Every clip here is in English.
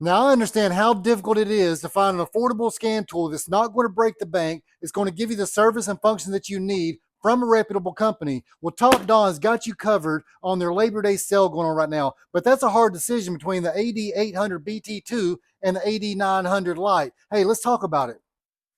Now, I understand how difficult it is to find an affordable scan tool that's not going to break the bank. It's going to give you the service and function that you need from a reputable company. Well, Top Don's got you covered on their Labor Day sale going on right now. But that's a hard decision between the AD800BT2 and the AD900 Lite. Hey, let's talk about it.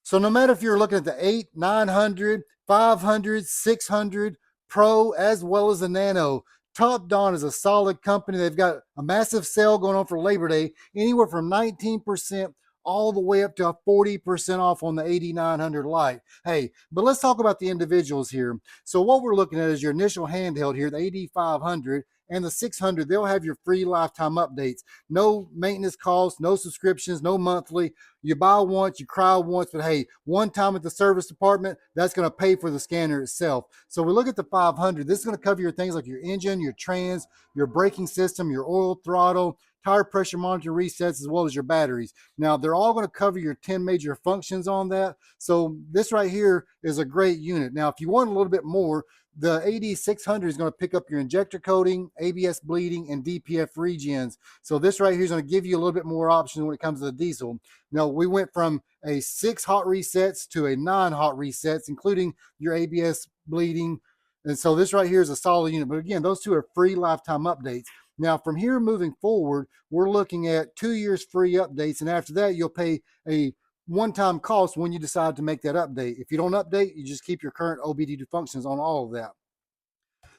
So no matter if you're looking at the 8, 900, 500, 600 Pro, as well as the Nano, Top Don is a solid company. They've got a massive sale going on for Labor Day, anywhere from 19% all the way up to 40% off on the 8900 Lite. Hey, but let's talk about the individuals here. So what we're looking at is your initial handheld here, the AD500 and the 600. They'll have your free lifetime updates. No maintenance costs, no subscriptions, no monthly. You buy once, you cry once, but hey, one time at the service department, that's going to pay for the scanner itself. So we look at the 500. This is going to cover your things like your engine, your trans, your braking system, your oil throttle, tire pressure monitor resets, as well as your batteries. Now, they're all going to cover your 10 major functions on that. So this right here is a great unit. Now, if you want a little bit more, the AD600 is going to pick up your injector coating, ABS bleeding, and DPF regens. So this right here is going to give you a little bit more options when it comes to the diesel. Now, we went from a 6 hot resets to a 9 hot resets, including your ABS bleeding. And so this right here is a solid unit. But again, those two are free lifetime updates. Now, from here moving forward, we're looking at 2 years free updates. And after that, you'll pay a one-time cost when you decide to make that update. If you don't update, you just keep your current OBD2 functions on all of that.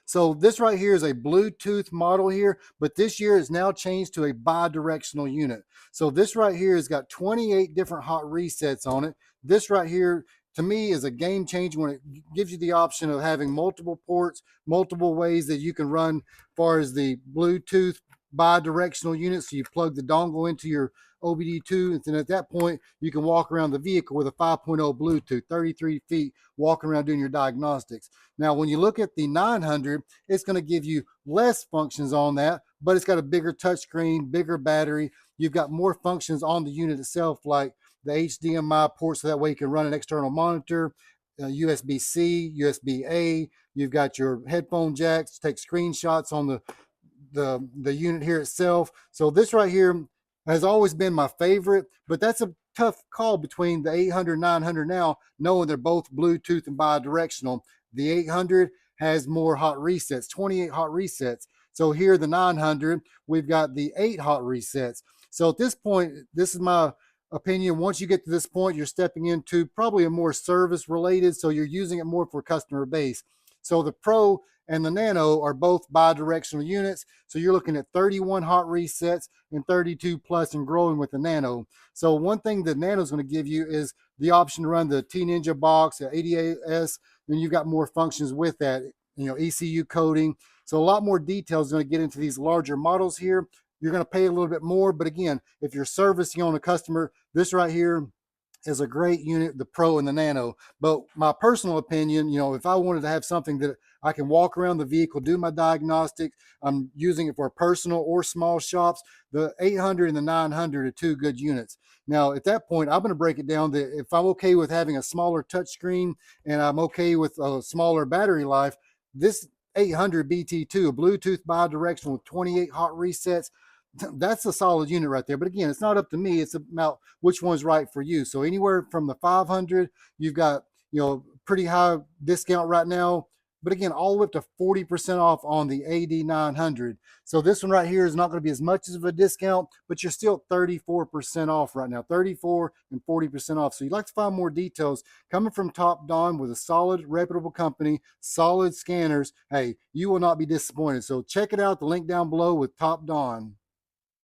So this right here is a Bluetooth model here, but this year is now changed to a bi-directional unit. So this right here has got 28 different hot resets on it. This right here, to me, is a game changer when it gives you the option of having multiple ports, multiple ways that you can run as far as the Bluetooth bi-directional unit. So you plug the dongle into your OBD2, and then at that point, you can walk around the vehicle with a 5.0 Bluetooth, 33 feet, walking around doing your diagnostics. Now, when you look at the 900, it's going to give you less functions on that, but it's got a bigger touchscreen, bigger battery. You've got more functions on the unit itself, like the HDMI port, so that way you can run an external monitor, USB-C, USB-A. You've got your headphone jacks, take screenshots on the unit here itself. So this right here has always been my favorite, but that's a tough call between the 800 900 now, knowing they're both Bluetooth and bi-directional. The 800 has more hot resets, 28 hot resets. So here, the 900, we've got the 8 hot resets. So at this point, this is my opinion. Once you get to this point, you're stepping into probably a more service related. So you're using it more for customer base. So the Pro and the Nano are both bi-directional units. So you're looking at 31 hot resets and 32 plus and growing with the Nano. So one thing the Nano is going to give you is the option to run the T-Ninja box, the ADAS, then you've got more functions with that, ECU coding. So a lot more details going to get into these larger models here. You're going to pay a little bit more, but again, if you're servicing on a customer, this right here is a great unit, the Pro and the Nano. But my personal opinion, if I wanted to have something that I can walk around the vehicle, do my diagnostics, I'm using it for personal or small shops, the 800 and the 900 are two good units. Now, at that point, I'm going to break it down that if I'm okay with having a smaller touchscreen and I'm okay with a smaller battery life, this 800 BT2, a Bluetooth bi-directional with 28 hot resets, that's a solid unit right there. But again, it's not up to me. It's about which one's right for you. So anywhere from the 500, you've got, pretty high discount right now. But again, all the way up to 40% off on the AD900. So this one right here is not going to be as much of a discount, but you're still 34% off right now, 34 and 40% off. So you'd like to find more details coming from Top Don with a solid, reputable company, solid scanners. Hey, you will not be disappointed. So check it out. The link down below with Top Don.